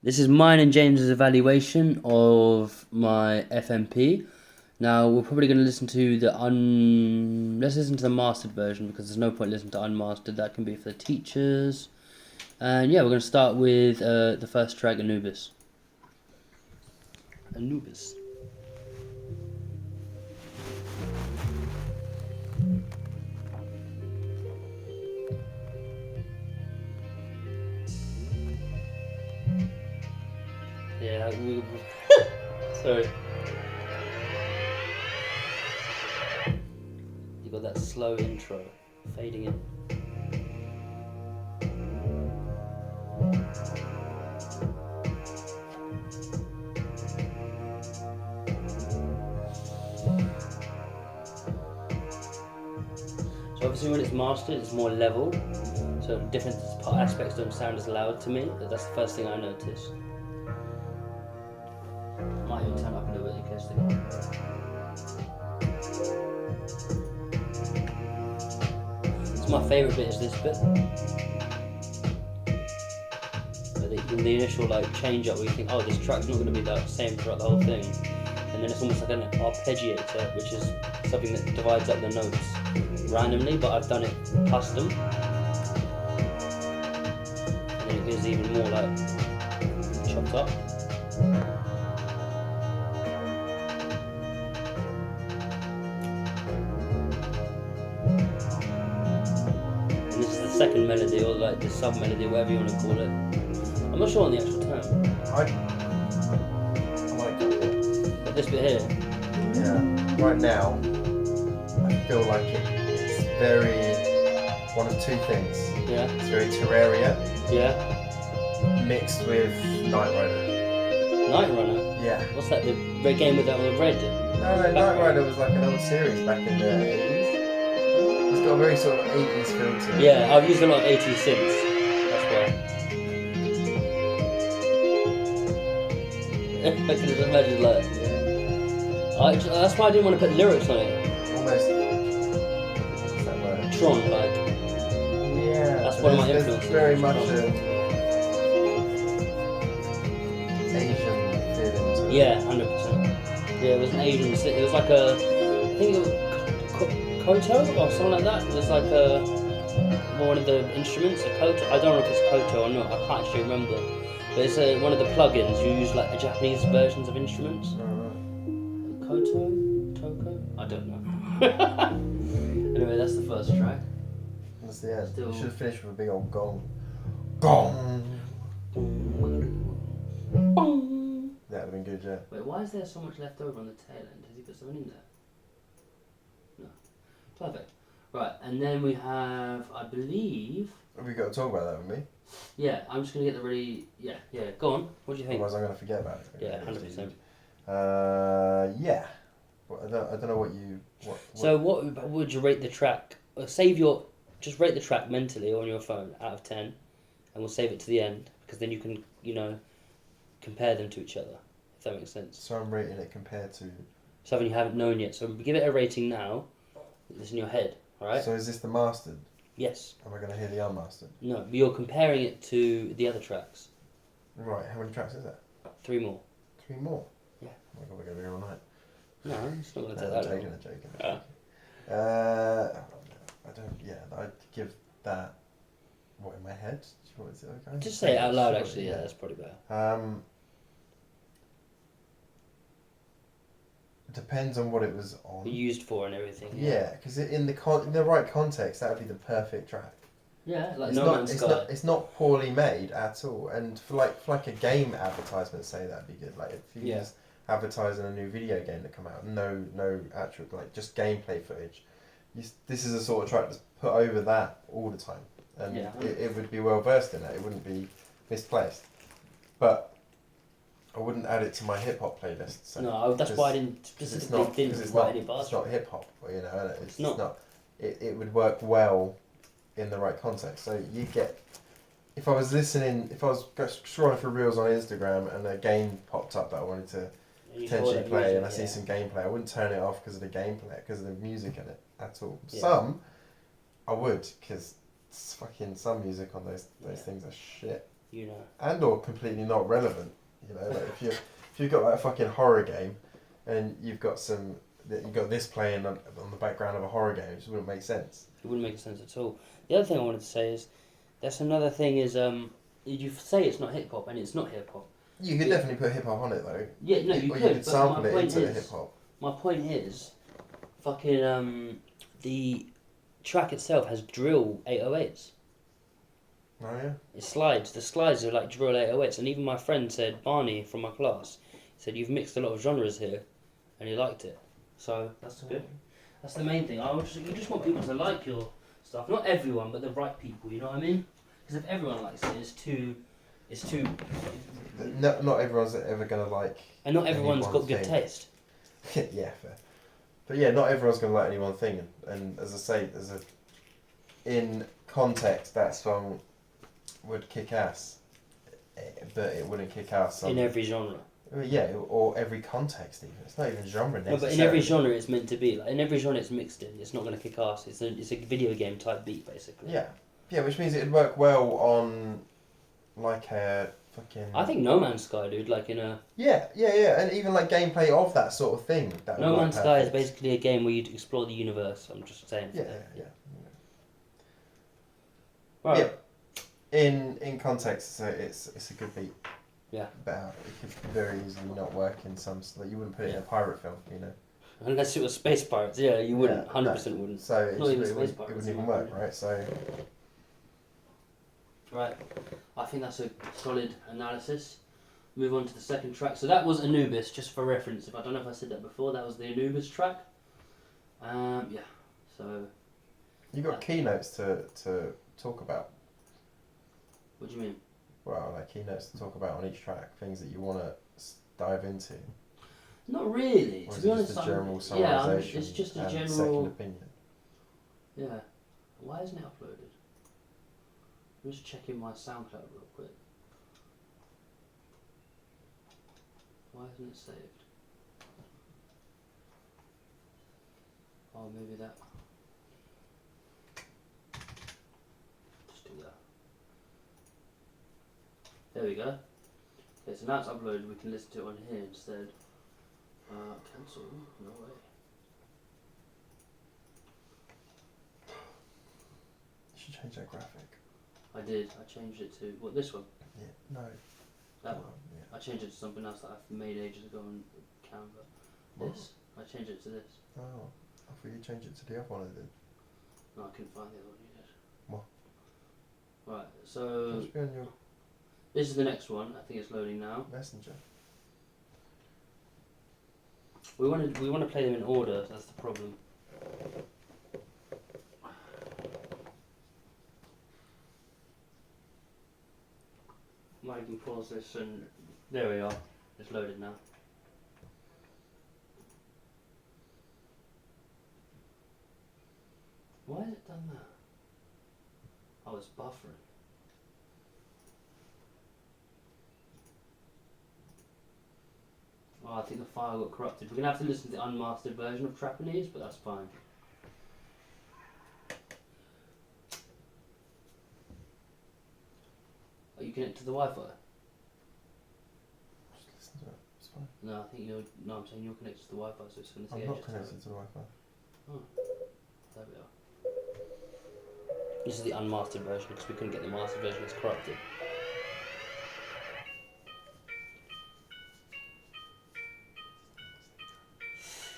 This is mine and James's evaluation of my FMP. Now we're probably going to listen to let's listen to the mastered version because there's no point listening to unmastered. That can be for the teachers. And yeah, we're going to start with the first track, Anubis. Anubis. Yeah, sorry. You got that slow intro fading in. So obviously when it's mastered, it's more level. So different aspects don't sound as loud to me. That's the first thing I noticed. Might even turn up a little bit in case It's my favourite bit is this bit. In the initial change up where you think, oh, this track's not going to be the same throughout the whole thing. And then it's almost like an arpeggiator, which is something that divides up the notes randomly, but I've done it custom. And then it goes even more chopped up. And this is the second melody, or the sub melody, whatever you want to call it. I'm not sure on the actual term. I like that. But this bit here. Yeah. Right now, I feel like it's very one of two things. Yeah. It's very Terraria. Yeah. Mixed with Knight Rider. Night Runner. Yeah. What's that? The red game with the red. No, Knight Rider was like an old series back in the 80s. It's got a very sort of 80s feel to it. Yeah, I've used a lot of 80s synths. That's why. I can just imagine that's why I didn't want to put lyrics on it. Almost. What's that word? Tron, Yeah. That's one of my There's influences. very much an Asian feeling to it. Yeah, 100%. Yeah, it was an Asian synth. It was I think it was koto or something like that. It was one of the instruments, a koto. I don't know if it's koto or not. I can't actually remember. But it's one of the plugins you use the Japanese versions of instruments. Koto? Toko? I don't know. Anyway, that's the first track. That's the end. Still... You should have finished with a big old gong. Gong! That would have been good, yeah. Wait, why is there so much left over on the tail end? Has he put something in there? No. Perfect. Right, and then we have, I believe... Have we got to talk about that with me? Yeah, I'm just going to get the really... Yeah, go on. What do you think? Otherwise I'm going to forget about it. Yeah, 100%. Yeah. Well, I don't know what you... So what would you rate the track? Just rate the track mentally on your phone out of 10, and we'll save it to the end, because then you can, compare them to each other, if that makes sense. So I'm rating it compared to... Something you haven't known yet. So give it a rating now. It's in your head, alright? So is this the mastered? Yes. Am I going to hear the unmastered? No, but you're comparing it to the other tracks. Right, how many tracks is that? 3 more. 3 more? Yeah. Oh my god, we're going to be here all night. No, it's not going to take I'm that long. joking. I don't... Yeah, I'd give that... What, in my head? What is it? Just say it out loud, actually. Yeah, that's probably better. It depends on what it was on. Used for and everything. Yeah, because in the right context, that would be the perfect track. Yeah, like It's No not. Man's It's Sky. not. It's not poorly made at all. And for a game advertisement, say that'd be good. Like if you just advertising a new video game that come out, no actual just gameplay footage. This is a sort of track that's put over that all the time, and it would be well versed in that. It wouldn't be misplaced, but I wouldn't add it to my hip hop playlist. So, no, that's why I didn't specifically write any bars. It's not hip hop, and it's not. It would work well in the right context. So you get, if I was scrolling through reels on Instagram and a game popped up that I wanted to potentially play, and I see some gameplay, I wouldn't turn it off because of the gameplay, because of the music in it at all. Yeah. Some I would, because fucking some music on those things are shit. you know. And or completely not relevant. You know, like if you've got like a fucking horror game, and you've got this playing on the background of a horror game, it just wouldn't make sense. It wouldn't make sense at all. The other thing I wanted to say is, that's another thing is you say it's not hip hop, and it's not hip hop. You could definitely put hip hop on it though. Yeah, no, you or could. You could sample but it my into point the is, hip hop. my point is, fucking the track itself has drill 808s. Oh yeah. It slides. The slides are like drill 808s, and even my friend said, Barney from my class, said you've mixed a lot of genres here, and he liked it. So that's good. That's the main thing. You just want people to like your stuff. Not everyone, but the right people. You know what I mean? Because if everyone likes it, it's too. Not everyone's ever gonna like. And not everyone's got good thing. taste. Yeah, fair. But yeah, not everyone's gonna like any one thing. And as I say, in context, that song would kick ass, but it wouldn't kick ass in every genre. Yeah, or every context even. It's not even genre necessarily. No, but in every genre it's meant to be. Like in every genre it's mixed in. It's not going to kick ass. It's a video game type beat basically. Yeah, which means it'd work well on like a fucking. I think No Man's Sky, dude. Like in a. Yeah, and even like gameplay of that sort of thing. No Man's Sky is basically a game where you explore the universe. I'm just saying. Yeah. Right. Yeah. In context, so it's a good beat. Yeah. But it could very easily not work in some. Like you wouldn't put it in a pirate film, you know. Unless it was Space Pirates, yeah, you wouldn't. 100% wouldn't. So it wouldn't even work, right? So. Right. I think that's a solid analysis. Move on to the second track. So that was Anubis, just for reference. If I don't know if I said that before, that was the Anubis track. Yeah. So. You got keynotes to talk about. What do you mean? Well, like keynotes to talk about on each track, things that you want to dive into. Not really. Or to be honest, just a general summarization. it's just a general. Second opinion. Yeah. Why isn't it uploaded? I'm just checking my SoundCloud real quick. Why isn't it saved? Oh, maybe that. Just do that. There we go. Okay, so now it's uploaded, we can listen to it on here instead. Cancel? No way. You should change that graphic. I did. I changed it to what? This one? Yeah. No. That one. Yeah. I changed it to something else that I've made ages ago on Canva. What? This. I changed it to this. Oh, I thought you changed it to the other one I did. No, I couldn't find the other one you did. What? Right. So It should be on your this is the next one. I think it's loading now. Messenger. We want to play them in order. That's the problem. Might even pause this and there we are. It's loaded now. Why has it done that? Oh, it's buffering. Oh, I think the file got corrupted. We're going to have to listen to the unmastered version of Trapanese, but that's fine. Are you connected to the Wi-Fi? Just listen to it. It's fine. No, I think you're... No, I'm saying you're connected to the Wi-Fi, so it's going to I'm say... not connected to the Wi-Fi. Oh, there we are. This is the unmastered version, because we couldn't get the mastered version, it's corrupted.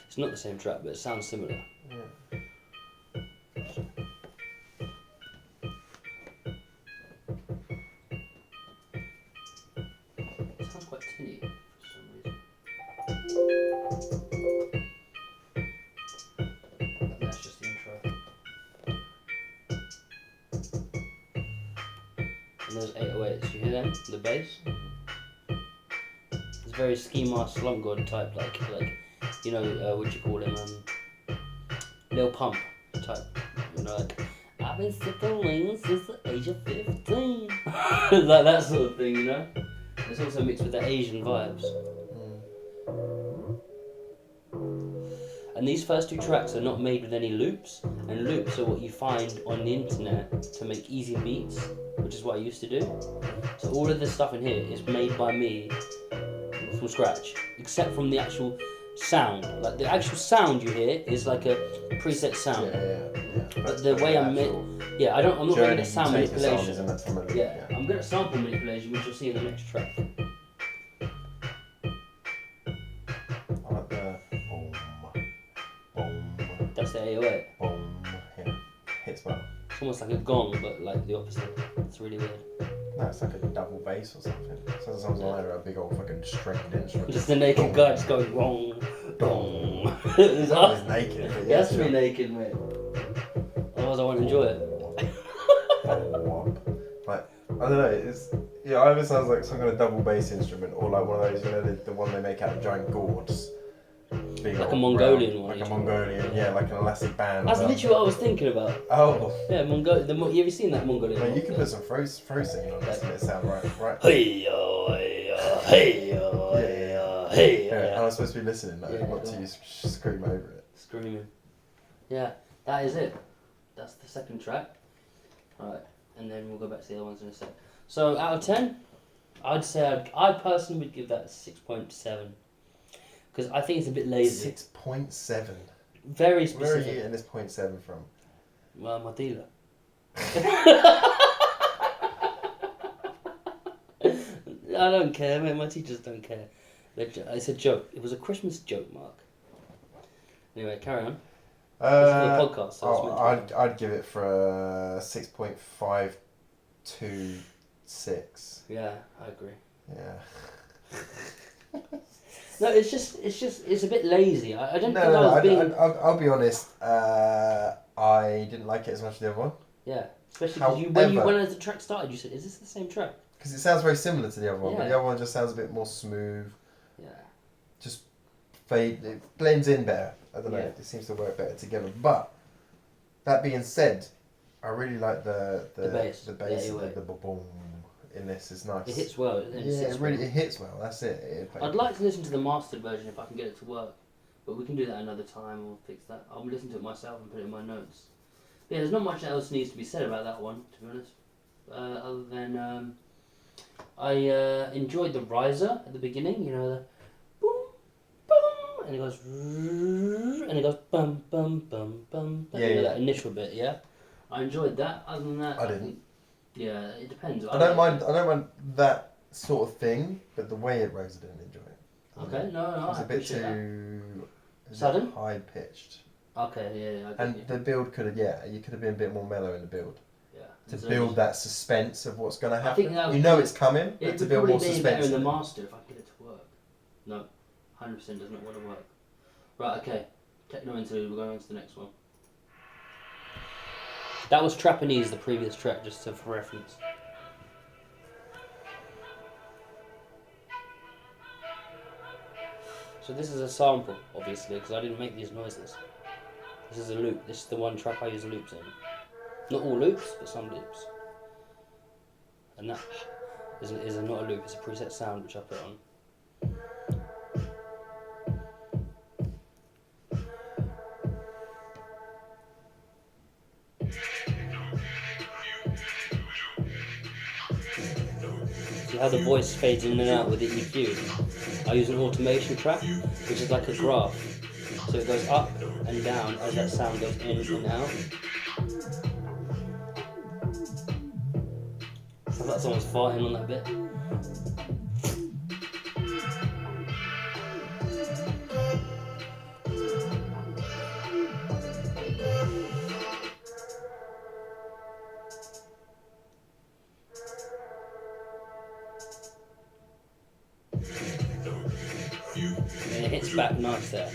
It's not the same track, but it sounds similar. Yeah. It sounds quite tinny for some reason. And that's just the intro. And those 808s, you hear them? The bass? It's very Ski Mask Slump God type, like you know, what do you call him? Lil Pump type. You know, like, I've been sipping lean since the age of 15. Like that sort of thing, you know? It's also mixed with the Asian vibes. And these first two tracks are not made with any loops, and loops are what you find on the internet to make easy beats. which is what I used to do. So all of this stuff in here is made by me from scratch, except from the actual sound. Like the actual sound you hear is like a preset sound. Yeah. But the way I'm yeah, I'm not good at sound manipulation. Yeah, I'm good at sample manipulation, which you'll see in the next track. I like the boom, boom. That's the 808. Boom, yeah. Hits well. It's almost like a gong, but like the opposite. It's really weird. No, it's like a double bass or something. Sounds like a big old fucking stringed instrument. Just a naked guy just going wrong, wrong. He's always naked. But yeah, has to be naked, mate. Otherwise, I won't enjoy it. Like, I don't know. Either sounds like some kind of double bass instrument, or like one of those, the one they make out of giant gourds. Like a Mongolian one. Like a Mongolian, yeah, like an elastic band. That's literally what I was thinking about. Oh. Yeah, you ever seen that Mongolian one? You can put some throw singing on this and it sound right. Hey yo, hey yo, hey yo, hey yo, hey yo. And I'm supposed to be listening, not to you scream over it. Screaming. Yeah, that is it. That's the second track. Alright, and then we'll go back to the other ones in a sec. So, out of 10, I'd say I personally would give that a 6.7. Because I think it's a bit lazy. 6.7. Very specific. Where are you getting this 0.7 from? Well, my dealer. I don't care, mate. My teachers don't care. It's a joke. It was a Christmas joke, Mark. Anyway, carry on. This is a podcast. So I'd give it for a 6.526. Yeah, I agree. Yeah. No, it's a bit lazy. I don't think I was being... I'll be honest. I didn't like it as much as the other one. Yeah, especially because when the track started, you said, "Is this the same track?" Because it sounds very similar to the other one, Yeah. but the other one just sounds a bit more smooth. Yeah. Just it blends in better. I don't know. Yeah. It seems to work better together. But that being said, I really like the bass. The boom in this is nice. It hits well. It hits well. That's it. I'd like to listen to the mastered version if I can get it to work, but we can do that another time. We'll fix that. I'll listen to it myself and put it in my notes. But yeah, there's not much else needs to be said about that one, to be honest. Other than I enjoyed the riser at the beginning. You know, the boom, boom, and it goes and it goes bum bum bum bum. That initial bit. Yeah, I enjoyed that. Other than that, I didn't. Yeah, it depends. I don't mind that sort of thing, but the way it rose, I didn't enjoy it. Okay, no, it was a bit too sudden, high pitched. Okay, yeah. And the build could have, you could have been a bit more mellow in the build. Yeah. To build that suspense of what's going to happen. I think it's coming, but to build more suspense. It would probably be better in the master if I get it to work. No, 100% does not want to work. Right, okay. Techno interlude, we're going on to the next one. That was Trapanese, the previous track, just for reference. So this is a sample, obviously, because I didn't make these noises. This is a loop. This is the one track I use loops in. Not all loops, but some loops. And that is not a loop, it's a preset sound which I put on. See how the voice fades in and out with the EQ? I use an automation track, which is like a graph. So it goes up and down as that sound goes in and out. Sounds like someone's farting on that bit. And it hits back nice there.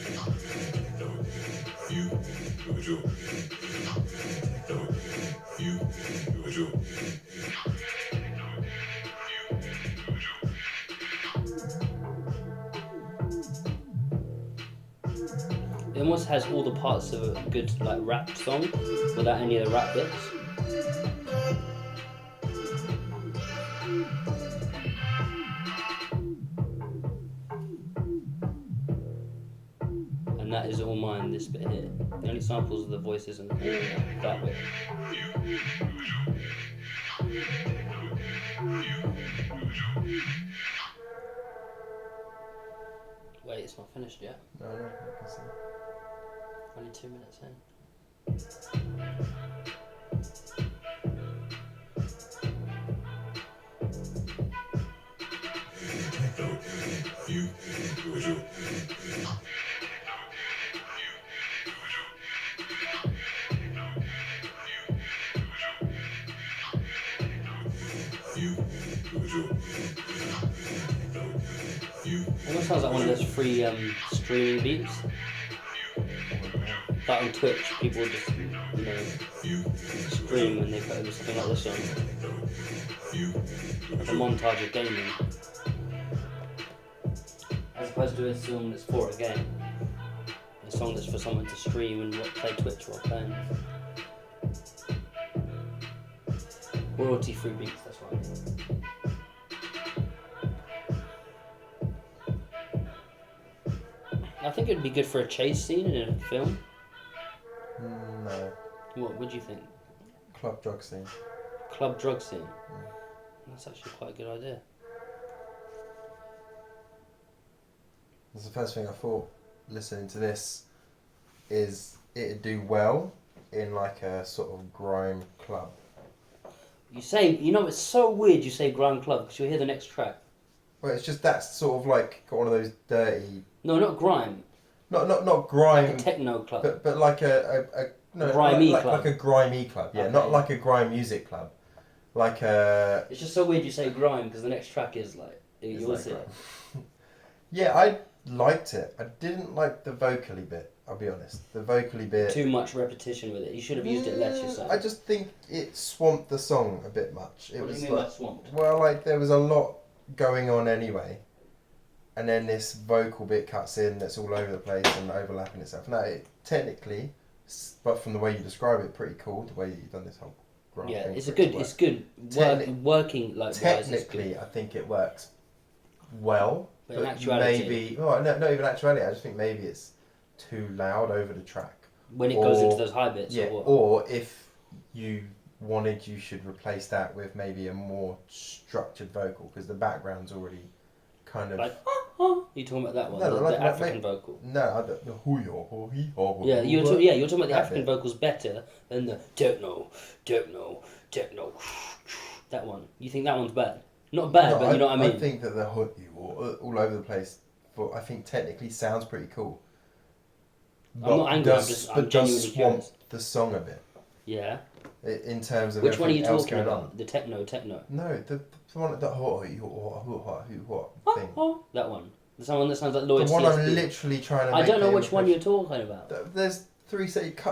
It almost has all the parts of a good rap song without any of the rap bits. And that is all mine. This bit here. The only samples are the voices and that bit. Wait, it's not finished yet. No, I can see. Only 2 minutes in. Almost sounds like one of those free streaming beats. Like on Twitch, people just, stream when they put something like this on. Like a montage of gaming. As opposed to a song that's for a game. A song that's for someone to stream and play Twitch while playing. Royalty-free beats, that's what I mean. I think it'd be good for a chase scene in a film. No. What do you think? Club drug scene. Club drug scene? That's actually quite a good idea. That's the first thing I thought, listening to this, is it'd do well in like a sort of grime club. You say, it's so weird you say grime club, because you'll hear the next track. Well, it's just that's sort of like got one of those dirty... No, not grime. Not grime. Like a techno club. But like a grimy club. club. Like a grimy club, yeah. Okay. Not like a grime music club. Like a... It's just so weird you say grime, because the next track is like... You'll see it. Yeah, I liked it. I didn't like the vocally bit, I'll be honest. The vocally bit... Too much repetition with it. You should have used it less yourself. I just think it swamped the song a bit much. What do you mean by swamped? Well, like, there was a lot going on anyway. And then this vocal bit cuts in that's all over the place and overlapping itself. Now, technically, but from the way you describe it, pretty cool, the way you've done this whole graph thing. It's good. Working like technically, I think it works well. But in actuality... Maybe... Well, no, not even actuality. I just think maybe it's too loud over the track. When it goes into those high bits, yeah, or what? Or if you wanted, you should replace that with maybe a more structured vocal, because the background's already kind of... Like, you talking about that one? No, the African vocal? No, the yeah, you're talking about the African vocals better than the techno. That one. You think that one's bad? Not bad, but you know what I mean? I think that the all over the place, I think technically sounds pretty cool. But I'm not angry, I'm genuinely curious. The song a bit. Yeah. In terms of which one are you else talking going about? on. The techno. No, the one that thing. That one. The one that sounds like Lloyd. The one I'm literally trying to. I don't know which one you're talking about. There's three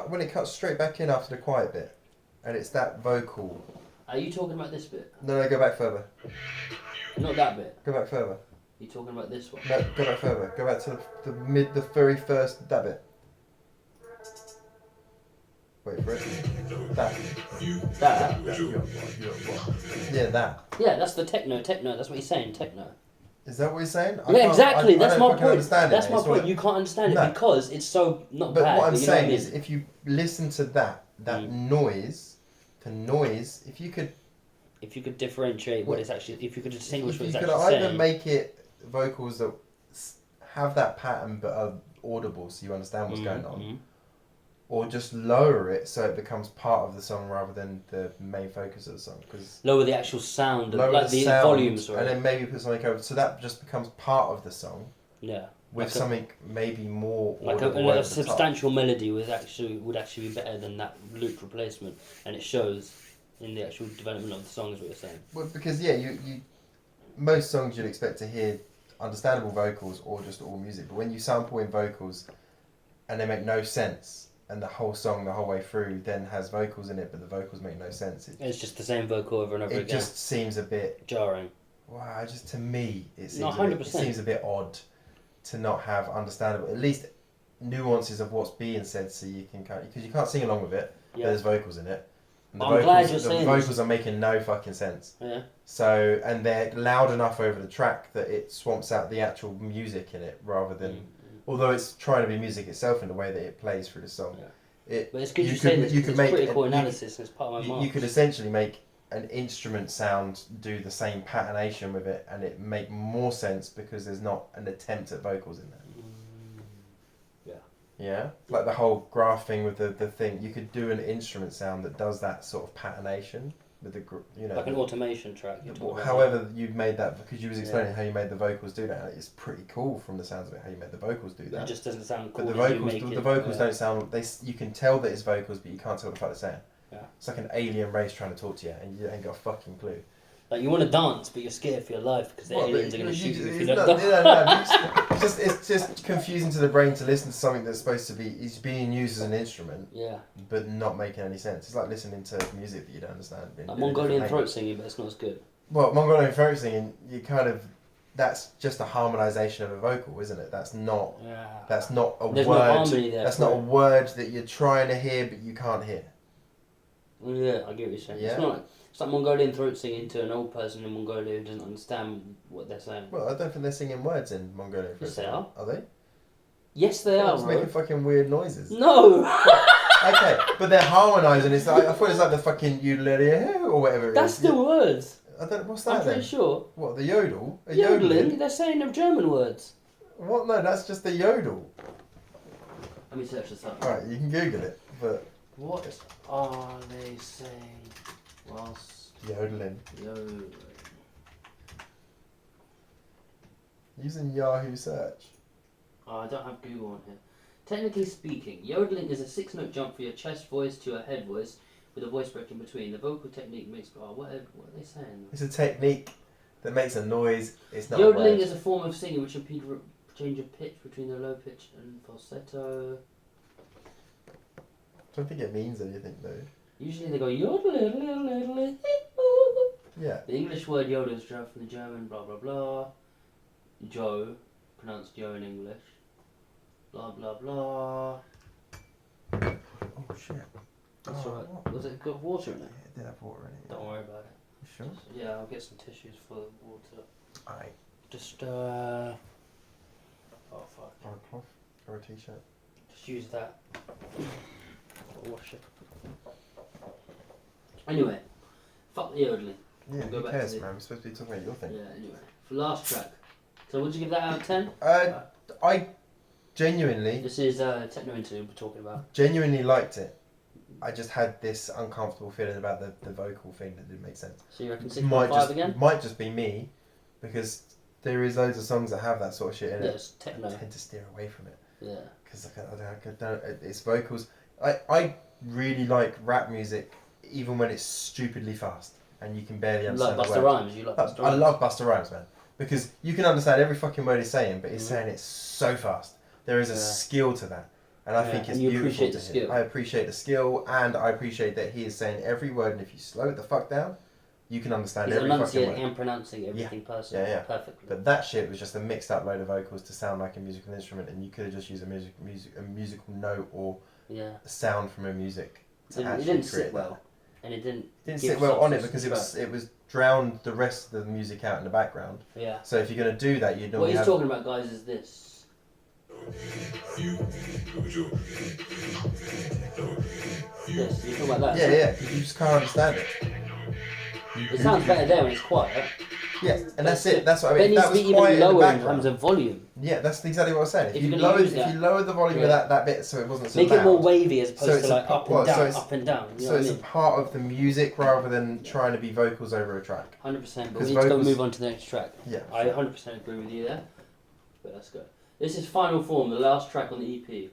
when it cuts straight back in after the quiet bit, and it's that vocal. Are you talking about this bit? No, go back further. Not that bit. Go back further. You talking about this one? No, go back further. Go back to the very first that bit. Wait for it. That. Yeah, that. Yeah, that's the techno. That's what he's saying. Techno. Is that what he's saying? Yeah, exactly. That's my point. That's my point. You can't understand it because it's so not bad. But what I'm saying is, if you listen to that noise, the noise, if you could differentiate what it's actually, if you could distinguish what it's actually saying, you could either saying. make it vocals that have that pattern but are audible, so you understand what's going on, or just lower it so it becomes part of the song rather than the main focus of the song. Cause lower the actual sound, like the volumes, and then maybe put something over, so that just becomes part of the song. Yeah. With like something maybe more like a substantial melody would actually be better than that loop replacement, and it shows in the actual development of the song, is what you're saying. Well, because you most songs you'd expect to hear understandable vocals or just all music, but when you sample in vocals and they make no sense, and the whole song the whole way through then has vocals in it, but the vocals make no sense. It's just the same vocal over and over again. It just seems a bit jarring. Wow, just to me it seems, 100%. It seems a bit odd to not have understandable, at least nuances of what's being said, so you can because you can't sing along with it. Yeah. There's vocals in it. And I'm glad you're saying the vocals are making no fucking sense. Yeah. So, and they're loud enough over the track that it swamps out the actual music in it rather than although it's trying to be music itself in the way that it plays through the song. Yeah. But it's good you say this, it's critical analysis, and it's part of my you could essentially make an instrument sound do the same patternation with it, and it make more sense because there's not an attempt at vocals in there. Yeah, like the whole graph thing with the thing. You could do an instrument sound that does that sort of patternation with the like an automation track. However, you've made that because you was explaining how you made the vocals do that. It's pretty cool from the sounds of it how you made the vocals do that. It just doesn't sound cool. But the vocals don't sound. You can tell that it's vocals, but you can't tell what the fuck they're saying. Yeah. It's like an alien race trying to talk to you, and you ain't got a fucking clue. Like you want to dance, but you're scared for your life because the aliens are going to shoot you if you don't dance. It's just confusing to the brain to listen to something that's supposed to be is being used as an instrument, but not making any sense. It's like listening to music that you don't understand. Like Mongolian throat singing, but it's not as good. Well, Mongolian throat singing, that's just a harmonisation of a vocal, isn't it? That's not. Yeah. That's not a There's word. No harmony there. That's not a word that you're trying to hear, but you can't hear. Yeah, I get what you're saying. Yeah. It's like Mongolian throat singing to an old person in Mongolia who doesn't understand what they're saying. Well, I don't think they're singing words in Mongolian throat singing. Yes, they are. Are they? Yes, they are. They're making fucking weird noises. No! Okay, but they're harmonising. It's like, I thought it's like the fucking ukulele or whatever it is. That's the words. I don't. What's that? I'm pretty sure. What, the yodel? Yodeling? They're saying them German words. What? No, that's just the yodel. Let me search this up. Alright, you can Google it, but... What are they saying whilst... Yodeling. Yodeling. Using Yahoo search. Oh, I don't have Google on here. Technically speaking, yodeling is a 6-note jump from your chest voice to a head voice with a voice break in between. The vocal technique makes... Oh, what are they saying? It's a technique that makes a noise. It's not yodeling is a form of singing which impedes change of pitch between the low pitch and falsetto. I don't think it means anything though. Usually they go yodel. Yeah. The English word yodel is derived from the German blah blah blah. Joe, pronounced Joe in English. Blah blah blah. Oh shit. That's alright. Was it got water in it? Yeah, it did have water in it. Don't worry about it. You sure? Yeah, I'll get some tissues for the water. Alright. Just oh fuck. Or a cloth or a t-shirt. Just use that. Wash it. Anyway, fuck the yodeling. Yeah, who cares, man? We're supposed to be talking about your thing. Yeah, anyway. For last track. So would you give that out of 10? I genuinely... This is Techno Interlude we're talking about. Genuinely liked it. I just had this uncomfortable feeling about the vocal thing that didn't make sense. So you reckon 6.5 again? Might just be me, because there is loads of songs that have that sort of shit in it. It's techno. I tend to steer away from it. Yeah. Because I don't, it's vocals. I really like rap music, even when it's stupidly fast and you can barely understand Like the Busta words. Rhymes. You like Busta Rhymes? I love Busta Rhymes, man, because you can understand every fucking word he's saying, but he's saying it so fast. There is a skill to that, and I think it's beautiful. Appreciate the skill. I appreciate the skill, and I appreciate that he is saying every word, and if you slow it the fuck down, you can understand every fucking word. And pronouncing everything perfectly. But that shit was just a mixed up load of vocals to sound like a musical instrument, and you could have just used a musical note or a sound from a music to actually didn't create sit well, and it didn't sit well on it because it was drowned the rest of the music out in the background. Yeah. So if you're gonna do that, you'd normally what he's talking about, guys, is this. This, you talking about that? Yeah, because you just can't understand it. It sounds better there when it's quiet. Yeah, and that's it. That's what I mean. It needs to be even lower in terms of volume. Yeah, that's exactly what I was saying. If you lower the volume of that bit so it wasn't so loud. Make it more wavy as opposed to like up and down. So it's a part of the music rather than trying to be vocals over a track. 100%, but we need to go move on to the next track. Yeah. I 100% agree with you there. But let's go. This is Final Form, the last track on the EP.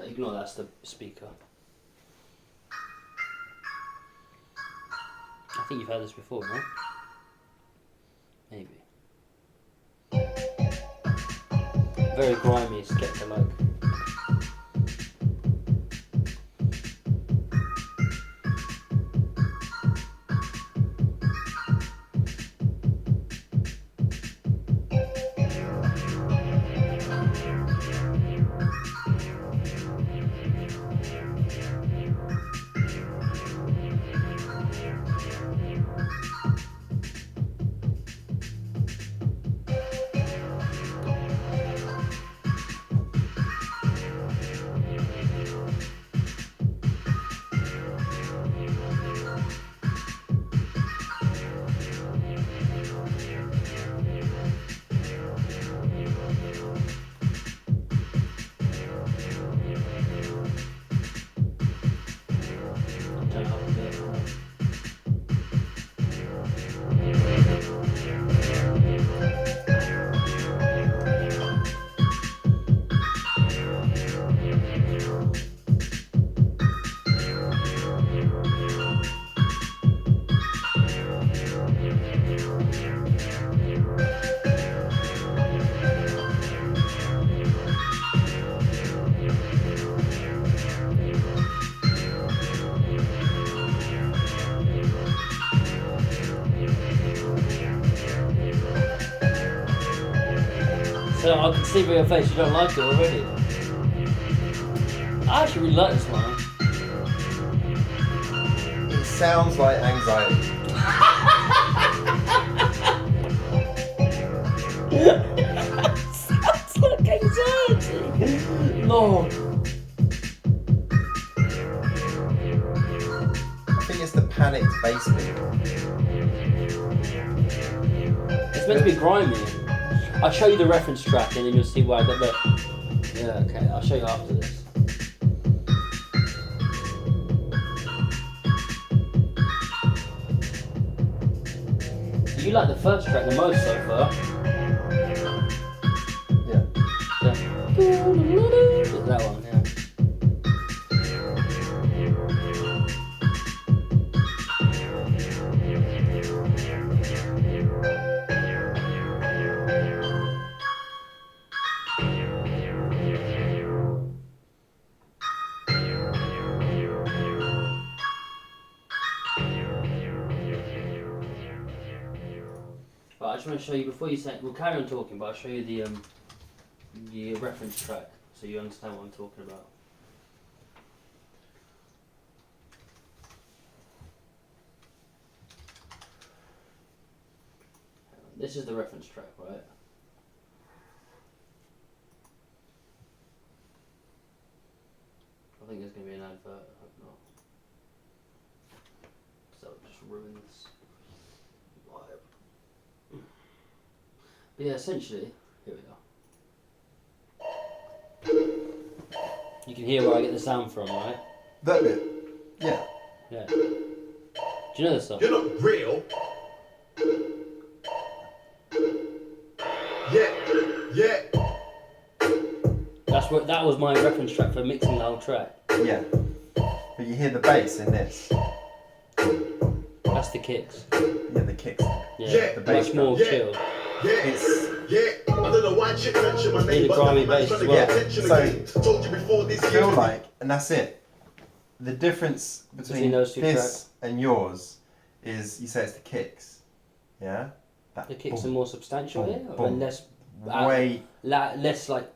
Ignore that's the speaker. I think you've heard this before, no? Maybe. Very grimy, Skepta-like. So I can see by your face you don't like it already. I actually really like this one. It sounds like anxiety. Sounds like anxiety. Lord. I think it's the panicked bass beat. It's meant to be grimy. I'll show you the reference track and then you'll see where I got the... Yeah, okay, I'll show you after this. You like the first track the most so far. Yeah. That one, yeah. But I just want to show you before you say. We'll carry on talking, but I'll show you the reference track so you understand what I'm talking about. This is the reference track, right? I think there's going to be an advert. I hope not. So I'll just ruin this vibe. But yeah, essentially, here we are. You can hear where I get the sound from, right? That bit. Yeah. Yeah. Do you know this song? You're not real. Yeah. That was my reference track for mixing the whole track. Yeah. But you hear the bass in this. That's the kicks. Yeah, the kicks. Yeah. The bass Much more drum. chill. It's I don't know why chick mentioned my name, the but grimy now man's bass trying to as get well. attention So, again. Told you before this I feel year. like, and that's it. The difference between those two this tracks. and yours is you say it's the kicks. Yeah? That The kicks boom, are more substantial boom, here, boom. and less way. less like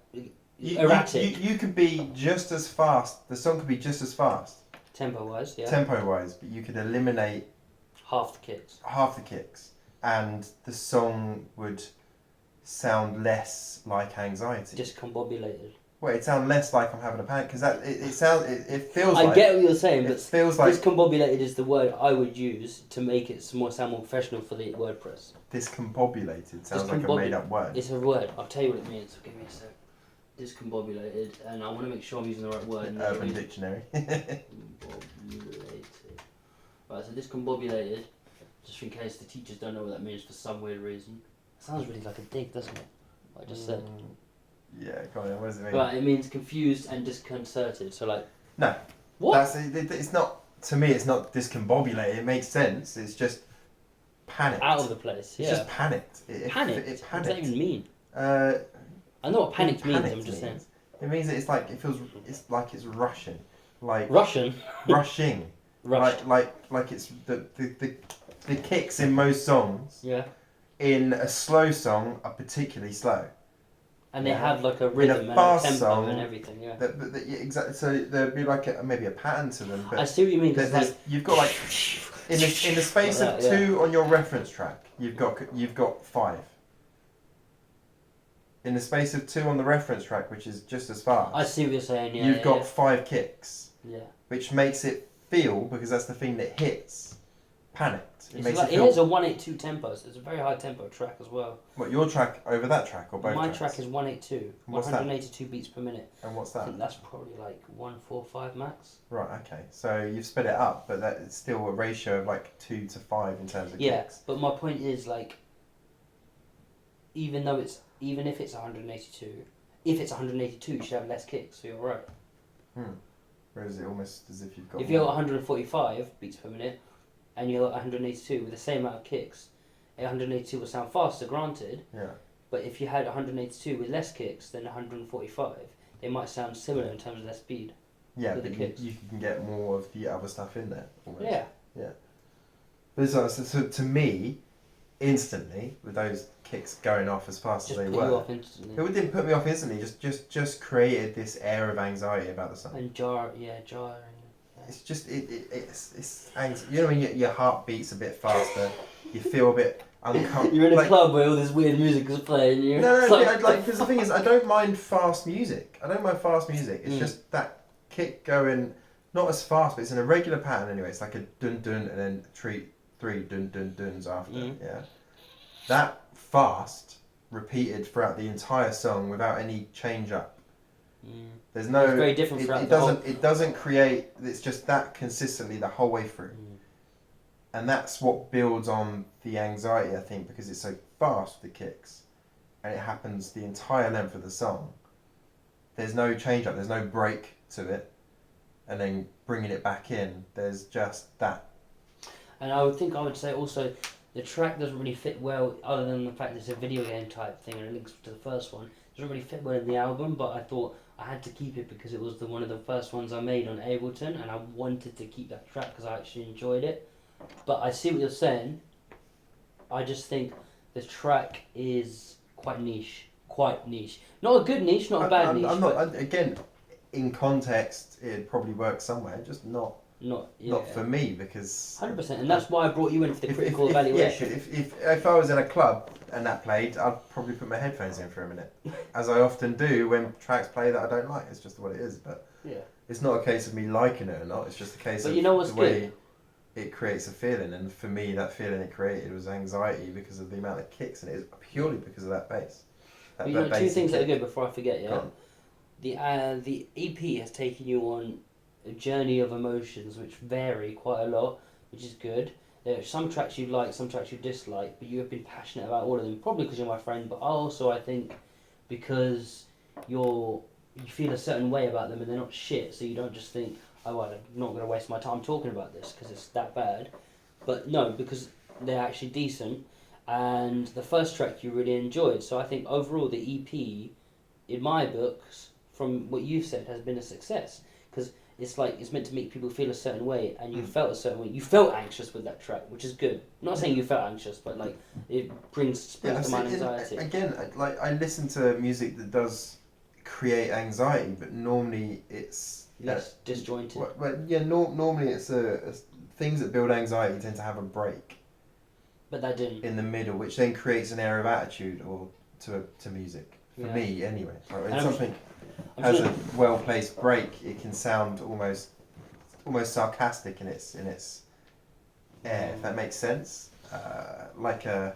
You erratic could be just as fast. The song could be just as fast, tempo wise. Yeah. tempo wise, but you could eliminate Half the kicks. half the kicks, and the song would sound less like anxiety. Discombobulated. Well, it sounds less like I'm having a panic because it feels I like. get what you're saying, It but feels like discombobulated is the word I would use to make it sound more professional for the WordPress. discombobulated. Sounds like a made up word. It's a word. I'll tell you what it means. Give me a sec. Discombobulated, and I want to make sure I'm using the right word. Urban Dictionary. Discombobulated. Right, so discombobulated, just in case the teachers don't know what that means for some weird reason. It sounds really like a dig, doesn't it? What I just said. Yeah, come on. What does it mean? Right, it means confused and disconcerted. So like. No. What? It's not. To me, it's not discombobulated. It makes sense. It's just panicked. Out of the place. Yeah. It's just panicked. Panicked. It What does that even mean? Uh, I know what panicked means. panicked I'm just saying. It means that it's like it feels. It's like it's rushing, like Russian. rushing, Rushed. like it's the kicks in most songs. Yeah. In a slow song are particularly slow. And they Yeah. have like a In rhythm a and a fast tempo song, and everything. Yeah. Yeah, exactly. So there'd be like maybe a pattern to them, I but see what you mean. Cause there's, like, you've got like in the space Like of that, yeah. 2 on your reference track, you've got 5. In the space of 2 on the reference track, which is just as fast, I see what you're saying. Yeah. you've got 5 kicks, Yeah. which makes it feel, because that's the thing that hits, panicked. It It's makes like, it it feel. has a 182 tempo, so it's a very high tempo track as well. What, your track over that track or both My tracks? track is 182, What's that? 182 beats per minute. And what's I that? think that's probably like 145 max. Right, okay. So you've sped it up, but that's still a ratio of like 2 to 5 in terms of Yeah, kicks. but my point is like, even if it's 182, if it's 182, you should have less kicks. So you're right. Whereas it almost as if you've got. If you're 145 beats per minute, and you're at 182 with the same amount of kicks, 182 will sound faster, granted. Yeah. But if you had 182 with less kicks than 145, they might sound similar in terms of their speed. Yeah, with but the kicks. you can get more of the other stuff in there. Almost. Yeah. Yeah. But so to me, instantly with those kicks going off as fast Just as they put you were. off instantly. It didn't put me off instantly. Just created this air of anxiety about the song. And jarring. Yeah. It's just it's you know when your heart beats a bit faster, you feel a bit uncomfortable. You're in a club where all this weird music is playing. You're because the thing is, I don't mind fast music. It's just that kick going not as fast, but it's in a regular pattern anyway. It's like a dun dun and then three dun dun duns after. Yeah, that fast repeated throughout the entire song without any change up. There's no. It's very different. It doesn't create. It's just that consistently the whole way through, and that's what builds on the anxiety. I think because it's so fast with the kicks, and it happens the entire length of the song. There's no change up. There's no break to it, and then bringing it back in. There's just that. And I would say also, the track doesn't really fit well, other than the fact it's a video game type thing and it links to the first one. It doesn't really fit well in the album, but I thought I had to keep it because it was one of the first ones I made on Ableton, and I wanted to keep that track because I actually enjoyed it. But I see what you're saying. I just think the track is quite niche. Not a good niche, not a bad niche. Again, in context, it'd probably work somewhere, just not for me because 100%, and that's why I brought you in for the critical evaluation. If I was in a club and that played, I'd probably put my headphones in for a minute, as I often do when tracks play that I don't like. It's just what it is. But it's not a case of me liking it or not. It's just a case of the way it creates a feeling, and for me, that feeling it created was anxiety because of the amount of kicks, and it is purely because of that bass. But you know, two things that are good before I forget. The EP has taken you on a journey of emotions which vary quite a lot, which is good. There are some tracks you like, some tracks you dislike, but you have been passionate about all of them, probably because you're my friend, but also I think because you feel a certain way about them and they're not shit, so you don't just think, oh well, I'm not going to waste my time talking about this because it's that bad. But no, because they're actually decent, and the first track you really enjoyed, so I think overall the EP, in my books, from what you've said, has been a success, because it's like it's meant to make people feel a certain way, and you felt a certain way. You felt anxious with that track, which is good. I'm not saying you felt anxious, but like it brings to mind anxiety. Again, like I listen to music that does create anxiety, but normally it's less disjointed. Normally it's things that build anxiety tend to have a break. But that didn't. In the middle, which then creates an air of attitude to music for me anyway. When something has a well placed break, it can sound almost sarcastic in its air, if that makes sense. Like a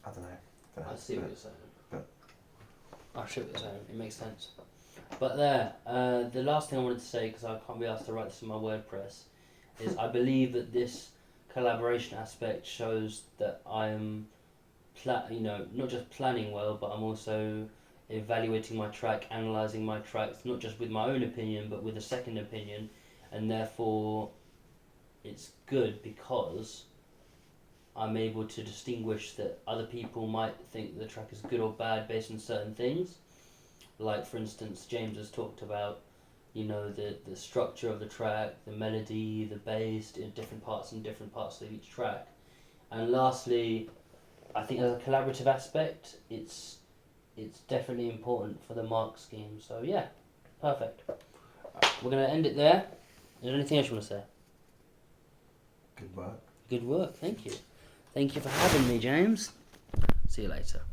I don't know. I see what you're saying. I see what you're saying. It makes sense. But the last thing I wanted to say, because I can't be asked to write this in my WordPress, is I believe that this collaboration aspect shows that I'm, not just planning well, but I'm also evaluating my track, analysing my tracks, not just with my own opinion, but with a second opinion, and therefore it's good because I'm able to distinguish that other people might think the track is good or bad based on certain things. Like, for instance, James has talked about, the structure of the track, the melody, the bass, in different parts of each track. And lastly, I think as a collaborative aspect, it's definitely important for the mark scheme. So yeah, perfect. We're going to end it there. Is there anything else you want to say? Good work. Good work, thank you. Thank you for having me, James. See you later.